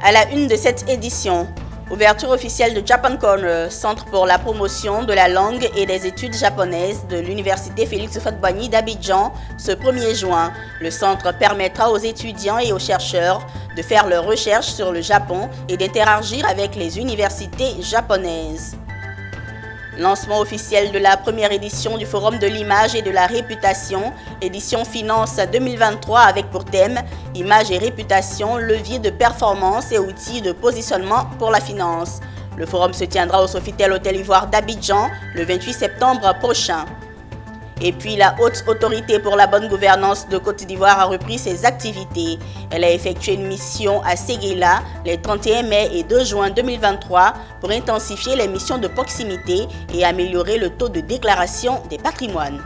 À la une de cette édition, ouverture officielle de Japan Corner, centre pour la promotion de la langue et des études japonaises de l'Université Félix Houphouët-Boigny d'Abidjan ce 1er juin. Le centre permettra aux étudiants et aux chercheurs de faire leurs recherches sur le Japon et d'interagir avec les universités japonaises. Lancement officiel de la première édition du Forum de l'image et de la réputation, édition Finance 2023 avec pour thème « Image et réputation, levier de performance et outils de positionnement pour la finance ». Le forum se tiendra au Sofitel Hôtel Ivoire d'Abidjan le 28 septembre prochain. Et puis, la Haute Autorité pour la bonne gouvernance de Côte d'Ivoire a repris ses activités. Elle a effectué une mission à Séguéla les 31 mai et 2 juin 2023 pour intensifier les missions de proximité et améliorer le taux de déclaration des patrimoines.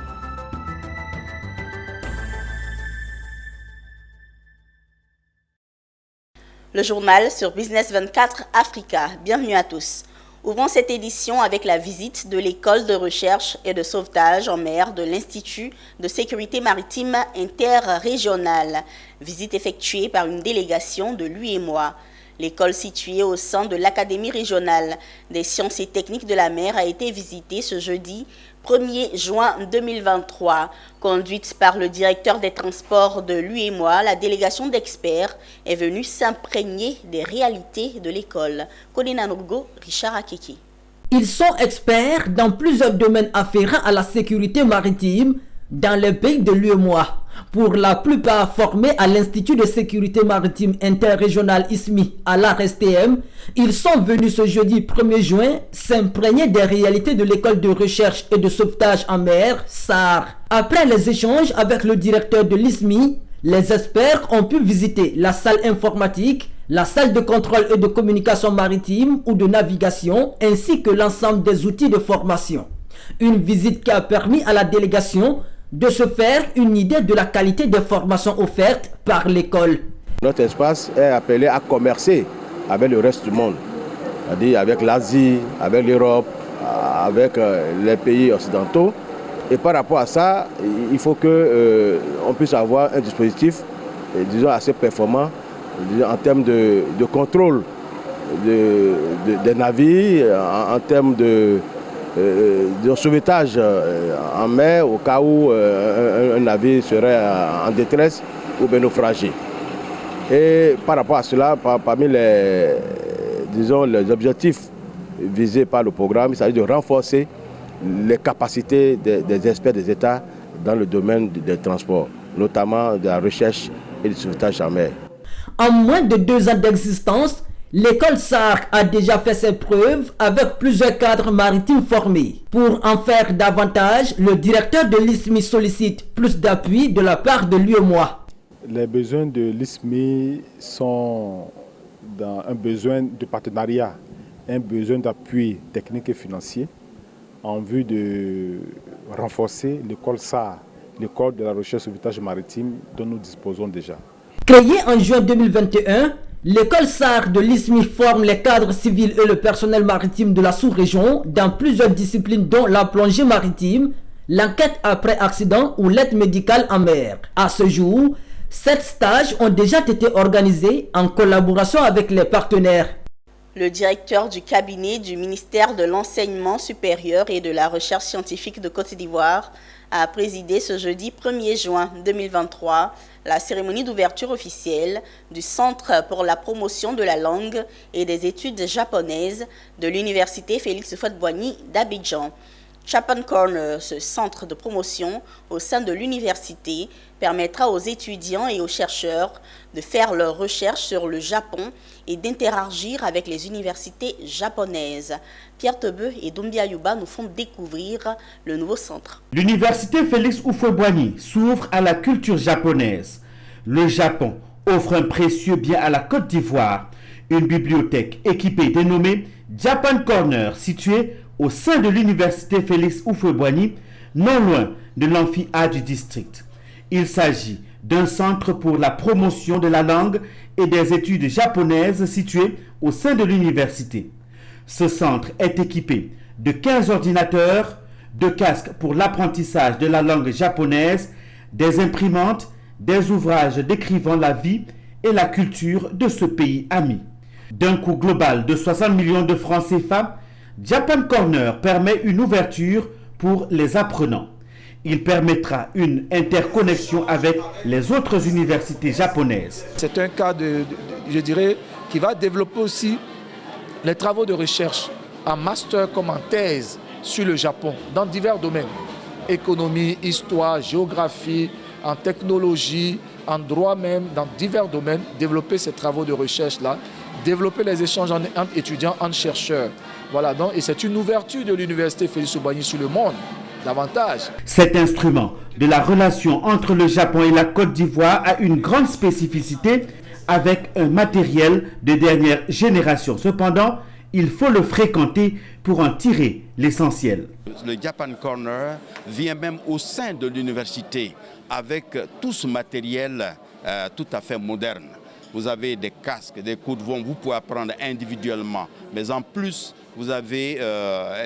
Le journal sur Business 24 Africa. Bienvenue à tous. Ouvrons cette édition avec la visite de l'école de recherche et de sauvetage en mer de l'Institut de sécurité maritime interrégionale. Visite effectuée par une délégation de l'UEMOA. L'école située au sein de l'Académie régionale des sciences et techniques de la mer a été visitée ce jeudi 1er juin 2023. Conduite par le directeur des transports de l'UEMOA, la délégation d'experts est venue s'imprégner des réalités de l'école. Kodina Nourgo, Richard Akeki. Ils sont experts dans plusieurs domaines afférents à la sécurité maritime dans les pays de l'UEMOA. Pour la plupart formés à l'Institut de sécurité maritime interrégional ISMI à l'ARSTM, ils sont venus ce jeudi 1er juin s'imprégner des réalités de l'école de recherche et de sauvetage en mer, SAR. Après les échanges avec le directeur de l'ISMI, les experts ont pu visiter la salle informatique, la salle de contrôle et de communication maritime ou de navigation, ainsi que l'ensemble des outils de formation. Une visite qui a permis à la délégation de se faire une idée de la qualité des formations offertes par l'école. Notre espace est appelé à commercer avec le reste du monde, c'est-à-dire avec l'Asie, avec l'Europe, avec les pays occidentaux. Et par rapport à ça, il faut qu'on puisse avoir un dispositif, disons, assez performant en termes de contrôle des navires, en termes de sauvetage en mer au cas où un navire serait en détresse ou bien naufragé. Et par rapport à cela, parmi les objectifs visés par le programme, il s'agit de renforcer les capacités des experts des États dans le domaine des transports, notamment de la recherche et du sauvetage en mer. En moins de 2 ans d'existence, l'école SAR a déjà fait ses preuves avec plusieurs cadres maritimes formés. Pour en faire davantage, le directeur de l'ISMI sollicite plus d'appui de la part de l'UEMOA. Les besoins de l'ISMI sont dans un besoin de partenariat, un besoin d'appui technique et financier en vue de renforcer l'école SAR, l'école de la recherche et sauvetage maritime dont nous disposons déjà. Créée en juin 2021, l'école SAR de l'ISMI forme les cadres civils et le personnel maritime de la sous-région dans plusieurs disciplines dont la plongée maritime, l'enquête après accident ou l'aide médicale en mer. À ce jour, 7 stages ont déjà été organisés en collaboration avec les partenaires. Le directeur du cabinet du ministère de l'Enseignement supérieur et de la recherche scientifique de Côte d'Ivoire a présidé ce jeudi 1er juin 2023 la cérémonie d'ouverture officielle du Centre pour la promotion de la langue et des études japonaises de l'Université Félix Houphouët-Boigny d'Abidjan. Japan Corner, ce centre de promotion au sein de l'université, permettra aux étudiants et aux chercheurs de faire leurs recherches sur le Japon et d'interagir avec les universités japonaises. Pierre Tebeu et Doumbia Yuba nous font découvrir le nouveau centre. L'université Félix Houphouët-Boigny s'ouvre à la culture japonaise. Le Japon offre un précieux bien à la Côte d'Ivoire. Une bibliothèque équipée dénommée Japan Corner, située au sein de l'université Félix Houphouët-Boigny, non loin de l'amphi A du district. Il s'agit d'un centre pour la promotion de la langue et des études japonaises situé au sein de l'université. Ce centre est équipé de 15 ordinateurs, de casques pour l'apprentissage de la langue japonaise, des imprimantes, des ouvrages décrivant la vie et la culture de ce pays ami. D'un coût global de 60 millions de francs CFA, Japan Corner permet une ouverture pour les apprenants. Il permettra une interconnexion avec les autres universités japonaises. C'est un cas, je dirais, qui va développer aussi les travaux de recherche en master comme en thèse sur le Japon dans divers domaines. Économie, histoire, géographie, en technologie, en droit même, dans divers domaines. Développer ces travaux de recherche-là, développer les échanges entre étudiants, entre chercheurs. Voilà, donc, et c'est une ouverture de l'université Félix Houphouët-Boigny sur le monde. Davantage. Cet instrument de la relation entre le Japon et la Côte d'Ivoire a une grande spécificité avec un matériel de dernière génération. Cependant, il faut le fréquenter pour en tirer l'essentiel. Le Japan Corner vient même au sein de l'université avec tout ce matériel tout à fait moderne. Vous avez des casques, des coudes-vents, vous pouvez apprendre individuellement. Mais en plus, vous avez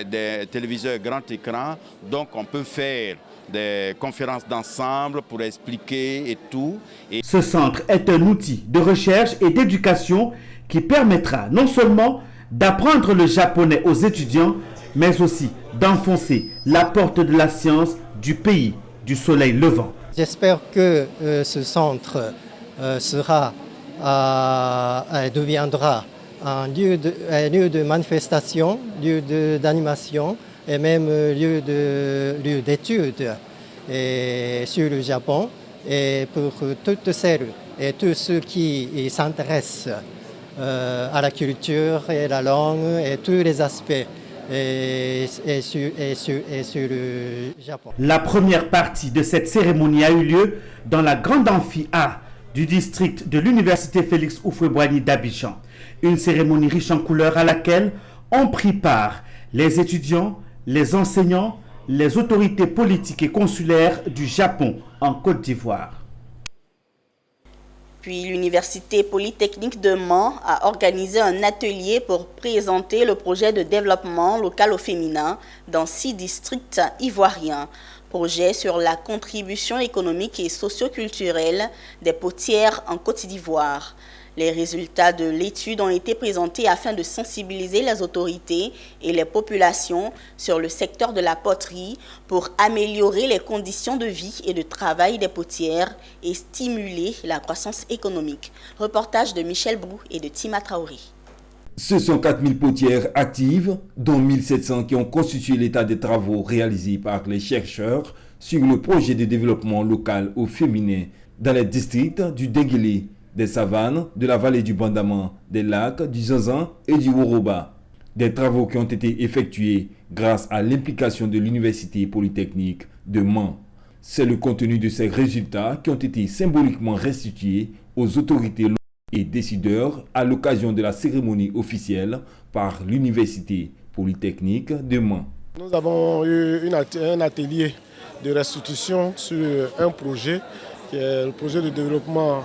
des téléviseurs grand écran, donc on peut faire des conférences d'ensemble pour expliquer et tout. Ce centre est un outil de recherche et d'éducation qui permettra non seulement d'apprendre le japonais aux étudiants, mais aussi d'enfoncer la porte de la science du pays du soleil levant. J'espère que ce centre deviendra un lieu de manifestation, lieu d'animation et même lieu d'études sur le Japon. Et pour toutes celles et tous ceux qui s'intéressent à la culture et la langue et tous les aspects sur le Japon. La première partie de cette cérémonie a eu lieu dans la grande amphi A du district de l'université Félix Houphouët-Boigny d'Abidjan. Une cérémonie riche en couleurs à laquelle ont pris part les étudiants, les enseignants, les autorités politiques et consulaires du Japon en Côte d'Ivoire. Puis l'Université Polytechnique de Mans a organisé un atelier pour présenter le projet de développement local au féminin dans 6 districts ivoiriens. Projet sur la contribution économique et socio-culturelle des potières en Côte d'Ivoire. Les résultats de l'étude ont été présentés afin de sensibiliser les autorités et les populations sur le secteur de la poterie pour améliorer les conditions de vie et de travail des potières et stimuler la croissance économique. Reportage de Michel Brou et de Tima Traoré. Ce sont 4000 potières actives, dont 1700 qui ont constitué l'état des travaux réalisés par les chercheurs sur le projet de développement local au féminin dans les districts du Denguélé, des Savanes, de la vallée du Bandaman, des lacs, du Zanzan et du Woroba. Des travaux qui ont été effectués grâce à l'implication de l'Université Polytechnique de Mans. C'est le contenu de ces résultats qui ont été symboliquement restitués aux autorités locales et décideurs à l'occasion de la cérémonie officielle par l'Université Polytechnique de Mans. Nous avons eu un atelier de restitution sur un projet qui est le projet de développement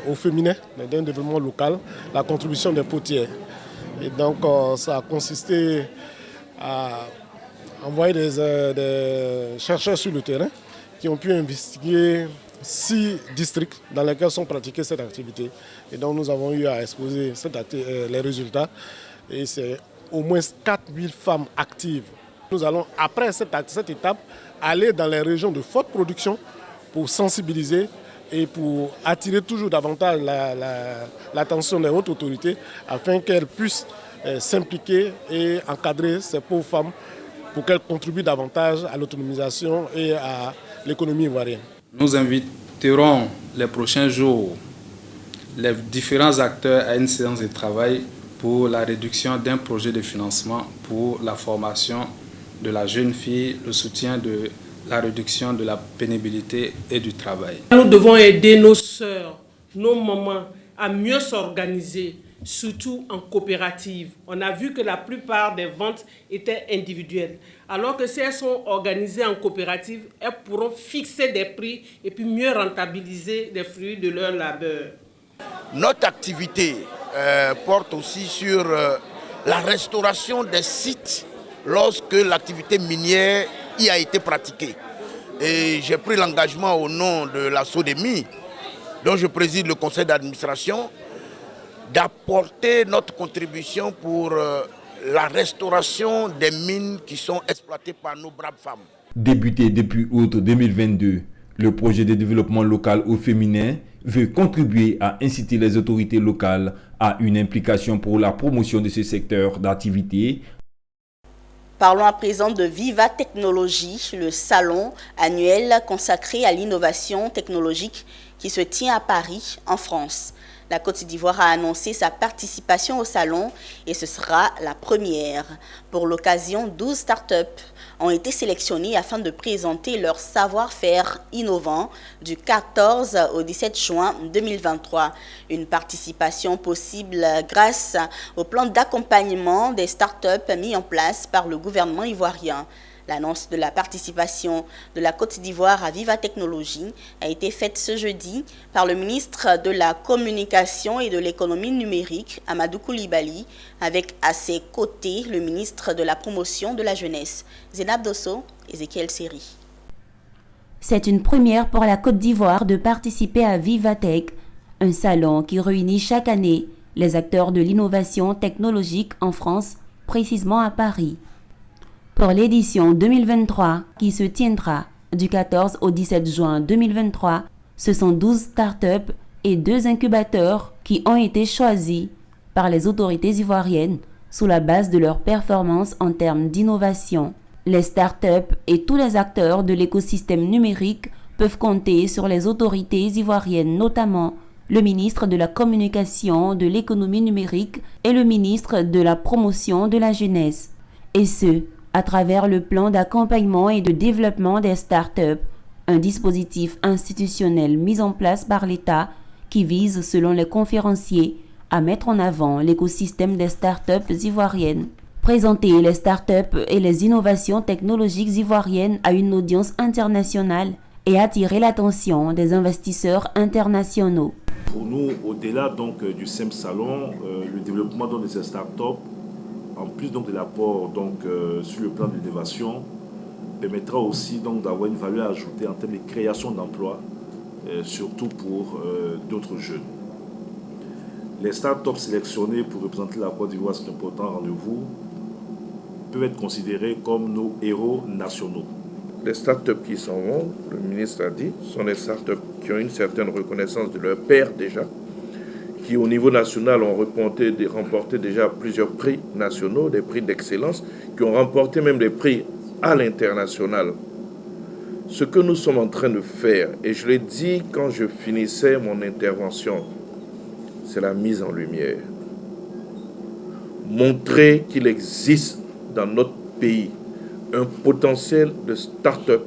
au féminin, d'un développement local, la contribution des potières. Et donc ça a consisté à envoyer des chercheurs sur le terrain qui ont pu investiguer 6 districts dans lesquels sont pratiquées cette activité. Et donc nous avons eu à exposer les résultats. Et c'est au moins 4000 femmes actives. Nous allons, après cette étape, aller dans les régions de forte production pour sensibiliser et pour attirer toujours davantage l'attention des hautes autorités afin qu'elles puissent s'impliquer et encadrer ces pauvres femmes pour qu'elles contribuent davantage à l'autonomisation et à l'économie ivoirienne. Nous inviterons les prochains jours les différents acteurs à une séance de travail pour la réduction d'un projet de financement pour la formation de la jeune fille, le soutien de la réduction de la pénibilité et du travail. Nous devons aider nos sœurs, nos mamans à mieux s'organiser, surtout en coopérative. On a vu que la plupart des ventes étaient individuelles. Alors que si elles sont organisées en coopérative, elles pourront fixer des prix et puis mieux rentabiliser les fruits de leur labeur. Notre activité porte aussi sur la restauration des sites lorsque l'activité minière y a été pratiquée. Et j'ai pris l'engagement au nom de la SODEMI, dont je préside le conseil d'administration, d'apporter notre contribution pour la restauration des mines qui sont exploitées par nos braves femmes. Débuté depuis août 2022, le projet de développement local au féminin veut contribuer à inciter les autorités locales à une implication pour la promotion de ce secteur d'activité. Parlons à présent de Viva Technologie, le salon annuel consacré à l'innovation technologique qui se tient à Paris, en France. La Côte d'Ivoire a annoncé sa participation au salon et ce sera la première. Pour l'occasion, 12 startups ont été sélectionnées afin de présenter leur savoir-faire innovant du 14 au 17 juin 2023. Une participation possible grâce au plan d'accompagnement des startups mis en place par le gouvernement ivoirien. L'annonce de la participation de la Côte d'Ivoire à Viva Technologie a été faite ce jeudi par le ministre de la Communication et de l'Économie numérique, Amadou Koulibaly, avec à ses côtés le ministre de la Promotion de la Jeunesse, Zénab Dosso, Ezekiel Seri. C'est une première pour la Côte d'Ivoire de participer à Vivatech, un salon qui réunit chaque année les acteurs de l'innovation technologique en France, précisément à Paris. Pour l'édition 2023, qui se tiendra du 14 au 17 juin 2023, ce sont 12 startups et 2 incubateurs qui ont été choisis par les autorités ivoiriennes sous la base de leur performance en termes d'innovation. Les startups et tous les acteurs de l'écosystème numérique peuvent compter sur les autorités ivoiriennes, notamment le ministre de la Communication, de l'Économie numérique et le ministre de la Promotion de la Jeunesse. Et ce, à travers le plan d'accompagnement et de développement des startups, un dispositif institutionnel mis en place par l'État qui vise, selon les conférenciers, à mettre en avant l'écosystème des startups ivoiriennes. Présenter les startups et les innovations technologiques ivoiriennes à une audience internationale et attirer l'attention des investisseurs internationaux. Pour nous, au-delà donc du simple salon, le développement de ces startups, en plus donc de l'apport sur le plan de l'innovation, permettra aussi donc d'avoir une valeur ajoutée en termes de création d'emplois, surtout pour d'autres jeunes. Les startups sélectionnées pour représenter la Côte d'Ivoire, c'est un important rendez-vous, peuvent être considérés comme nos héros nationaux. Les startups qui s'en vont, le ministre a dit, sont des startups qui ont une certaine reconnaissance de leur père déjà, qui au niveau national ont remporté déjà plusieurs prix nationaux, des prix d'excellence, qui ont remporté même des prix à l'international. Ce que nous sommes en train de faire, et je l'ai dit quand je finissais mon intervention, c'est la mise en lumière. Montrer qu'il existe dans notre pays un potentiel de start-up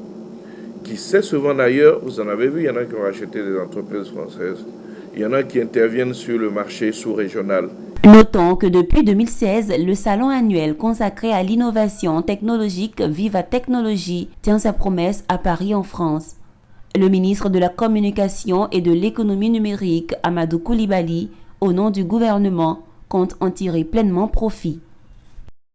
qui sait se vendre ailleurs. Vous en avez vu, il y en a qui ont acheté des entreprises françaises. Il y en a qui interviennent sur le marché sous-régional. Notons que depuis 2016, le salon annuel consacré à l'innovation technologique Viva Technologie tient sa promesse à Paris en France. Le ministre de la Communication et de l'Économie numérique, Amadou Koulibaly, au nom du gouvernement, compte en tirer pleinement profit.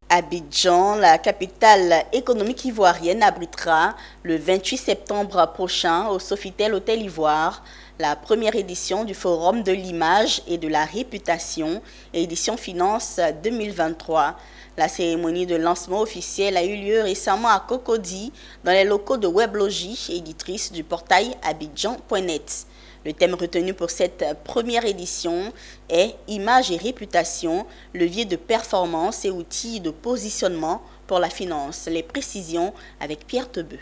Abidjan, la capitale économique ivoirienne, abritera le 28 septembre prochain au Sofitel Hôtel Ivoire la première édition du Forum de l'image et de la réputation, édition Finance 2023. La cérémonie de lancement officiel a eu lieu récemment à Cocody, dans les locaux de Weblogie, éditrice du portail abidjan.net. Le thème retenu pour cette première édition est « Image et réputation, levier de performance et outils de positionnement pour la finance ». Les précisions avec Pierre Tebeu.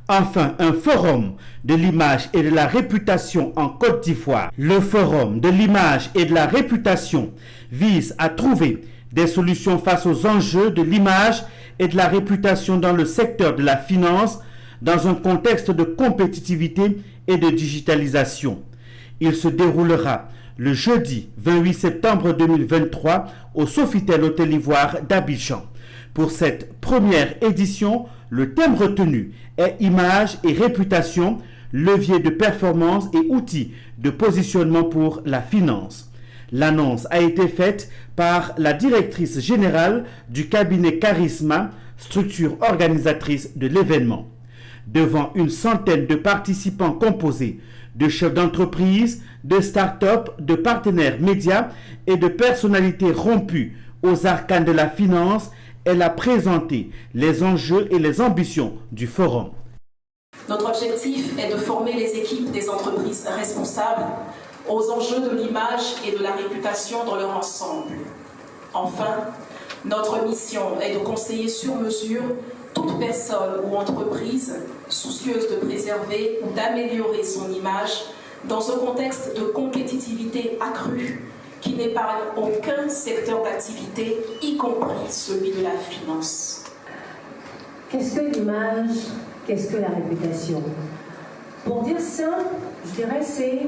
Enfin, un forum de l'image et de la réputation en Côte d'Ivoire. Le forum de l'image et de la réputation vise à trouver des solutions face aux enjeux de l'image et de la réputation dans le secteur de la finance, dans un contexte de compétitivité et de digitalisation. Il se déroulera le jeudi 28 septembre 2023 au Sofitel Hôtel Ivoire d'Abidjan. Pour cette première édition, le thème retenu est image et réputation, levier de performance et outils de positionnement pour la finance. L'annonce a été faite par la directrice générale du cabinet Charisma, structure organisatrice de l'événement. devant une centaine de participants composés de chefs d'entreprise, de start-up, de partenaires médias et de personnalités rompues aux arcanes de la finance. Elle a présenté les enjeux et les ambitions du forum. Notre objectif est de former les équipes des entreprises responsables aux enjeux de l'image et de la réputation dans leur ensemble. Enfin, notre mission est de conseiller sur mesure toute personne ou entreprise soucieuse de préserver ou d'améliorer son image dans un contexte de compétitivité accrue qui n'épargne aucun secteur d'activité, y compris celui de la finance. Qu'est-ce que l'image? Qu'est-ce que la réputation? Pour dire simple, je dirais c'est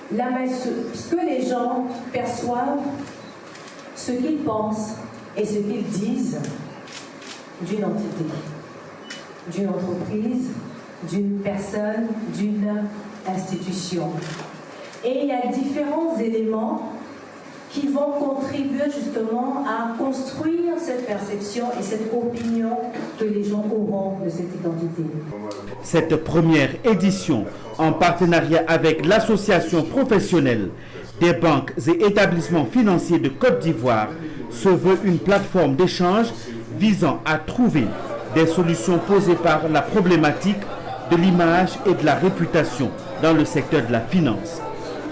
ce que les gens perçoivent, ce qu'ils pensent et ce qu'ils disent d'une entité, d'une entreprise, d'une personne, d'une institution. Et il y a différents éléments qui vont contribuer justement à construire cette perception et cette opinion que les gens auront de cette identité. Cette première édition, en partenariat avec l'Association professionnelle des banques et établissements financiers de Côte d'Ivoire, se veut une plateforme d'échange visant à trouver des solutions posées par la problématique de l'image et de la réputation dans le secteur de la finance.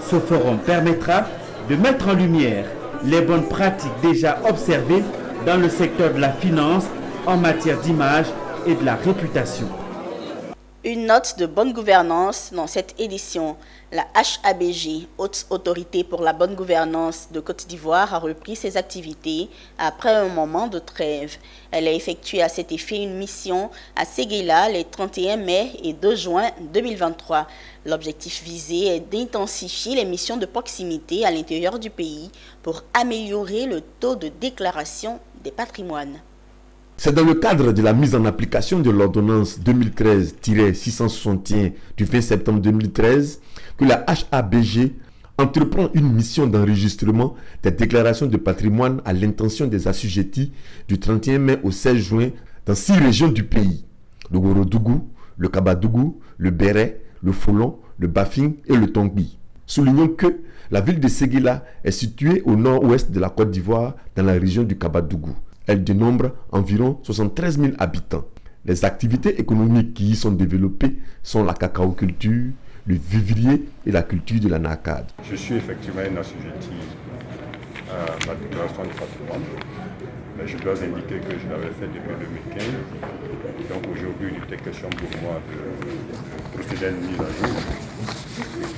Ce forum permettra de mettre en lumière les bonnes pratiques déjà observées dans le secteur de la finance en matière d'image et de la réputation. Une note de bonne gouvernance dans cette édition. La HABG, Haute Autorité pour la Bonne Gouvernance de Côte d'Ivoire, a repris ses activités après un moment de trêve. Elle a effectué à cet effet une mission à Séguéla les 31 mai et 2 juin 2023. L'objectif visé est d'intensifier les missions de proximité à l'intérieur du pays pour améliorer le taux de déclaration des patrimoines. C'est dans le cadre de la mise en application de l'ordonnance 2013-661 du 20 septembre 2013 que la HABG entreprend une mission d'enregistrement des déclarations de patrimoine à l'intention des assujettis du 31 mai au 16 juin dans 6 régions du pays: le Ourodougou, le Kabadougou, le Béret, le Folon, le Bafing et le Tongbi. Soulignons que la ville de Séguéla est située au nord-ouest de la Côte d'Ivoire dans la région du Kabadougou. Elle dénombre environ 73 000 habitants. Les activités économiques qui y sont développées sont la cacaoculture, le vivrier et la culture de la nacade. Je suis effectivement un assujetti à la déclaration du patrimoine, mais je dois indiquer que je l'avais fait depuis 2015. Donc aujourd'hui, il était question pour moi de procéder à une mise à jour,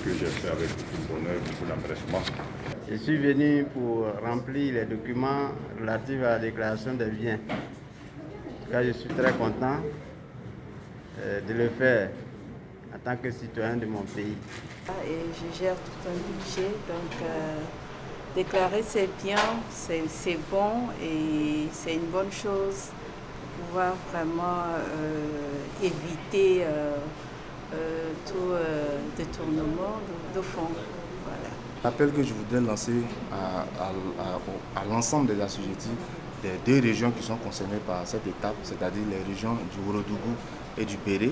que j'ai fait avec beaucoup de bonheur, beaucoup d'empressement. Je suis venu pour remplir les documents relatifs à la déclaration des biens. Car je suis très content de le faire en tant que citoyen de mon pays. Et je gère tout un budget, donc déclarer ses biens, c'est bon et c'est une bonne chose pour pouvoir vraiment éviter tout détournement de fonds. Voilà. L'appel que je voudrais lancer à l'ensemble des assujettis des 2 régions qui sont concernées par cette étape, c'est-à-dire les régions du Ourodougou et du Béret,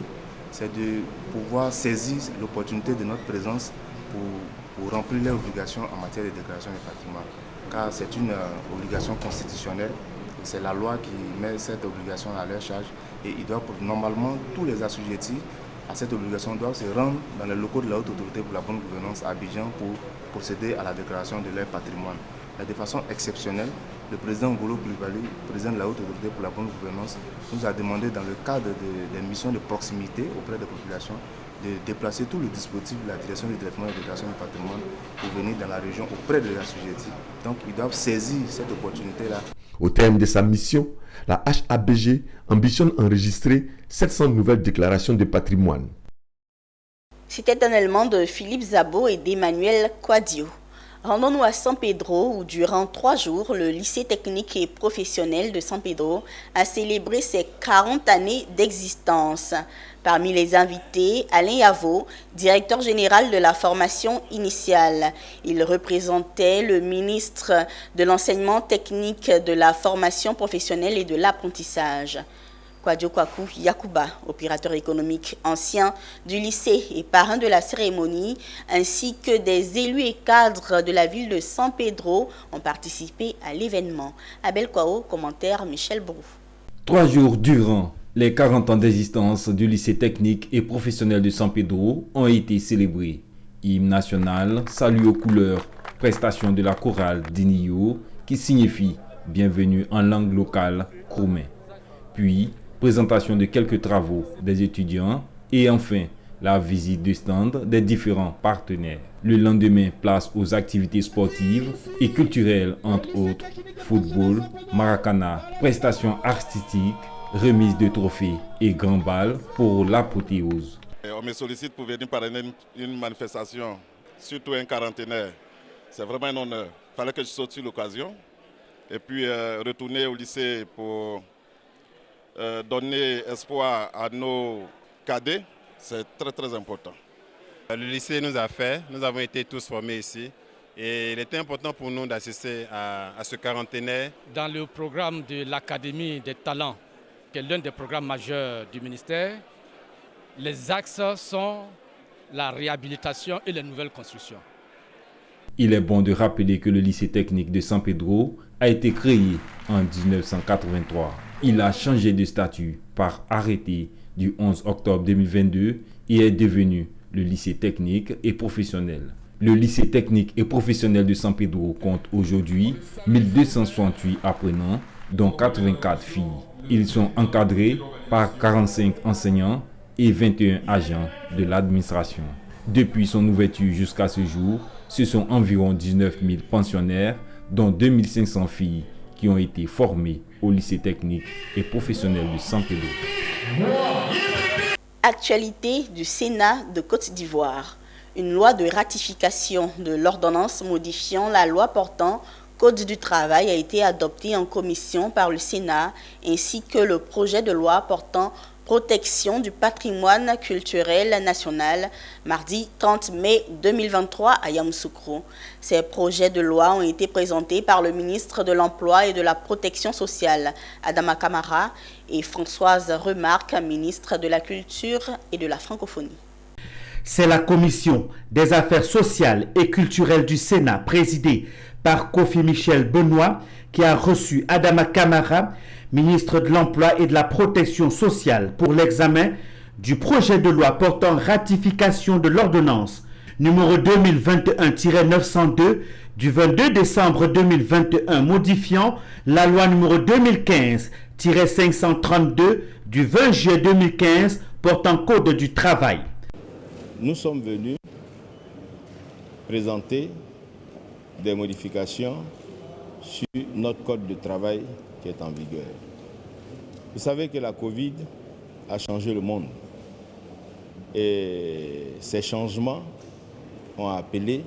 c'est de pouvoir saisir l'opportunité de notre présence pour remplir leurs obligations en matière de déclaration de patrimoine. Car c'est une obligation constitutionnelle, c'est la loi qui met cette obligation à leur charge et ils doivent, normalement, tous les assujettis à cette obligation doivent se rendre dans les locaux de la Haute Autorité pour la Bonne Gouvernance à Abidjan pour procéder à la déclaration de leur patrimoine. Mais de façon exceptionnelle, le président Ngolo Coulibaly, président de la Haute Autorité pour la Bonne Gouvernance, nous a demandé dans le cadre des missions de proximité auprès des populations de déplacer tout le dispositif de la direction du traitement et de déclaration du patrimoine pour venir dans la région auprès des assujettis. Donc ils doivent saisir cette opportunité-là. Au terme de sa mission, la HABG ambitionne enregistrer 700 nouvelles déclarations de patrimoine. C'était un élément de Philippe Zabo et d'Emmanuel Quadio. Rendons-nous à San Pedro où durant 3 jours, le lycée technique et professionnel de San Pedro a célébré ses 40 années d'existence. Parmi les invités, Alain Yavo, directeur général de la formation initiale. Il représentait le ministre de l'enseignement technique, de la formation professionnelle et de l'apprentissage. Kwadjo Kwaku Yakuba, opérateur économique ancien du lycée et parrain de la cérémonie, ainsi que des élus et cadres de la ville de San Pedro ont participé à l'événement. Abel Kwao, commentaire Michel Brou. 3 jours durant, les 40 ans d'existence du lycée technique et professionnel de San Pedro ont été célébrés. Hymne national, salut aux couleurs, prestation de la chorale d'Inio qui signifie bienvenue en langue locale Kroumen. Puis, présentation de quelques travaux des étudiants et enfin, la visite du stand des différents partenaires. Le lendemain, place aux activités sportives et culturelles, entre autres football, maracana, prestations artistiques, remise de trophées et grand bal pour l'apothéose. On me sollicite pour venir parrainer une manifestation, surtout un quarantenaire. C'est vraiment un honneur. Il fallait que je saute sur l'occasion et puis retourner au lycée pour donner espoir à nos cadets. C'est très très important. Le lycée nous a fait, nous avons été tous formés ici et il était important pour nous d'assister à ce quarantenaire. Dans le programme de l'Académie des talents, qui est l'un des programmes majeurs du ministère, les axes sont la réhabilitation et les nouvelles constructions. Il est bon de rappeler que le lycée technique de San Pedro a été créé en 1983. Il a changé de statut par arrêté du 11 octobre 2022 et est devenu le lycée technique et professionnel. Le lycée technique et professionnel de San Pedro compte aujourd'hui 1268 apprenants, dont 84 filles. Ils sont encadrés par 45 enseignants et 21 agents de l'administration. Depuis son ouverture jusqu'à ce jour, ce sont environ 19 000 pensionnaires, dont 2500 filles qui ont été formées au lycée technique et professionnel de San Pedro. Actualité du Sénat de Côte d'Ivoire. Une loi de ratification de l'ordonnance modifiant la loi portant Code du travail a été adoptée en commission par le Sénat, ainsi que le projet de loi portant protection du patrimoine culturel national, mardi 30 mai 2023 à Yamoussoukro. Ces projets de loi ont été présentés par le ministre de l'Emploi et de la Protection sociale, Adama Kamara, et Françoise Remarque, ministre de la Culture et de la Francophonie. C'est la commission des affaires sociales et culturelles du Sénat, présidée par Kofi Michel Benoît, qui a reçu Adama Kamara, ministre de l'Emploi et de la Protection sociale, pour l'examen du projet de loi portant ratification de l'ordonnance numéro 2021-902 du 22 décembre 2021 modifiant la loi numéro 2015-532 du 20 juillet 2015 portant Code du travail. Nous sommes venus présenter des modifications sur notre code de travail qui est en vigueur. Vous savez que la Covid a changé le monde et ces changements ont appelé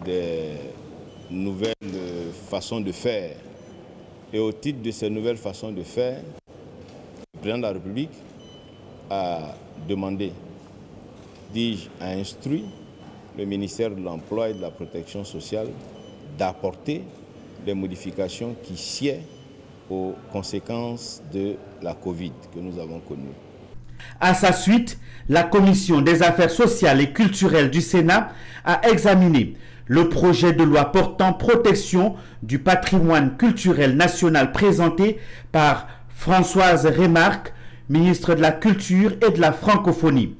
des nouvelles façons de faire. Et au titre de ces nouvelles façons de faire, le président de la République a demandé, a instruit le ministère de l'Emploi et de la Protection sociale d'apporter des modifications qui sied aux conséquences de la Covid que nous avons connue. À sa suite, la Commission des affaires sociales et culturelles du Sénat a examiné le projet de loi portant protection du patrimoine culturel national présenté par Françoise Remarque, ministre de la Culture et de la Francophonie.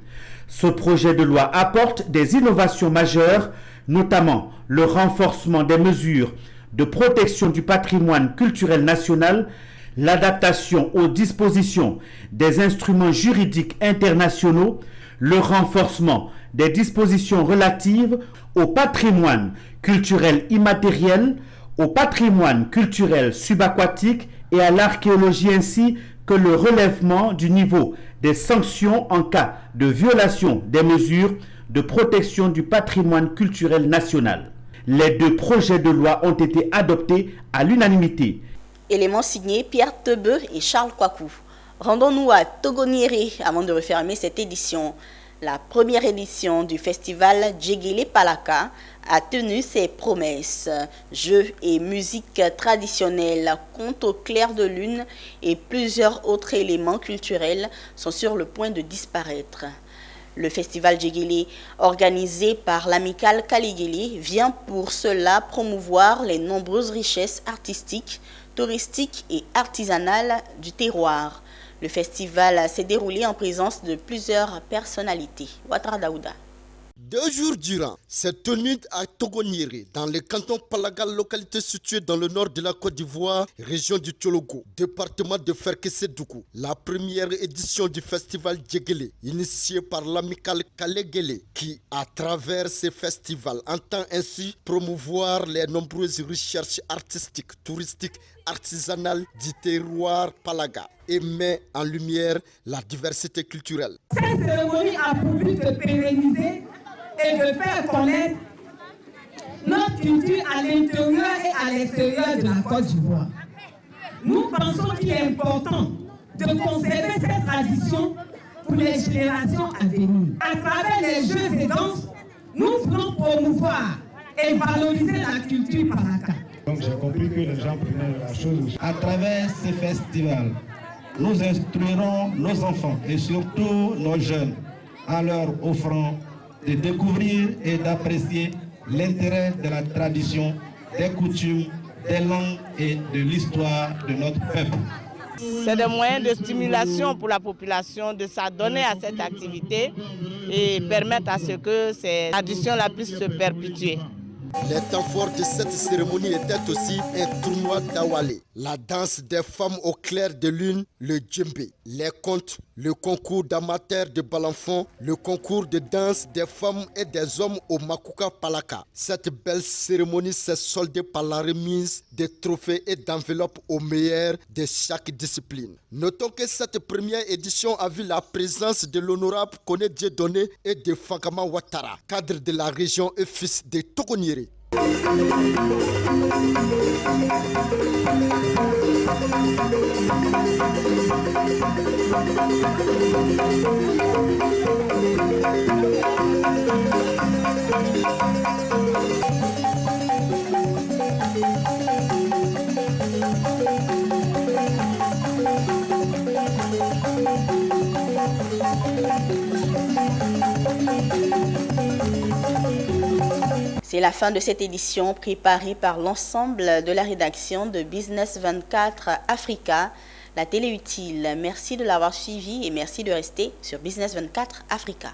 Ce projet de loi apporte des innovations majeures, notamment le renforcement des mesures de protection du patrimoine culturel national, l'adaptation aux dispositions des instruments juridiques internationaux, le renforcement des dispositions relatives au patrimoine culturel immatériel, au patrimoine culturel subaquatique et à l'archéologie, ainsi que le relèvement du niveau des sanctions en cas de violation des mesures de protection du patrimoine culturel national. Les deux projets de loi ont été adoptés à l'unanimité. Éléments signés Pierre Tebeu et Charles Kwaku. Rendons-nous à Togoniéré avant de refermer cette édition. La première édition du festival Djegele Palaka a tenu ses promesses. Jeux et musique traditionnelle, contes au clair de lune et plusieurs autres éléments culturels sont sur le point de disparaître. Le festival Djegele, organisé par l'amicale Kaligele, vient pour cela promouvoir les nombreuses richesses artistiques, touristiques et artisanales du terroir. Le festival s'est déroulé en présence de plusieurs personnalités. Ouattara Daouda. 2 jours durant, s'est tenu à Togoniéré, dans le canton Palagal, localité située dans le nord de la Côte d'Ivoire, région du Tchologo, département de Ferkessédougou. La première édition du festival Djegele, initiée par l'amicale Kaligele, qui, à travers ce festival, entend ainsi promouvoir les nombreuses recherches artistiques, touristiques, artisanales du terroir Palaga et met en lumière la diversité culturelle. Cette cérémonie a pour but de pérenniser et de faire connaître notre culture à l'intérieur et à l'extérieur de la Côte d'Ivoire. Nous pensons qu'il est important de conserver cette tradition pour les générations à venir. À travers les jeux et danses, nous voulons promouvoir et valoriser la culture Palaka. Donc j'ai compris que les gens prenaient la chose. À travers ces festivals, nous instruirons nos enfants et surtout nos jeunes en leur offrant de découvrir et d'apprécier l'intérêt de la tradition, des coutumes, des langues et de l'histoire de notre peuple. C'est des moyens de stimulation pour la population de s'adonner à cette activité et permettre à ce que ces traditions-là puissent se perpétuer. Les temps forts de cette cérémonie étaient aussi un tournoi d'Awale, la danse des femmes au clair de lune, le djembé, les contes, le concours d'amateurs de balanfon, le concours de danse des femmes et des hommes au Makuka Palaka. Cette belle cérémonie s'est soldée par la remise des trophées et d'enveloppes aux meilleurs de chaque discipline. Notons que cette première édition a vu la présence de l'honorable Koné Dieudonné et de Fagama Ouattara, cadre de la région et fils de Togoniéré. C'est la fin de cette édition préparée par l'ensemble de la rédaction de Business 24 Africa, la télé utile. Merci de l'avoir suivi et merci de rester sur Business 24 Africa.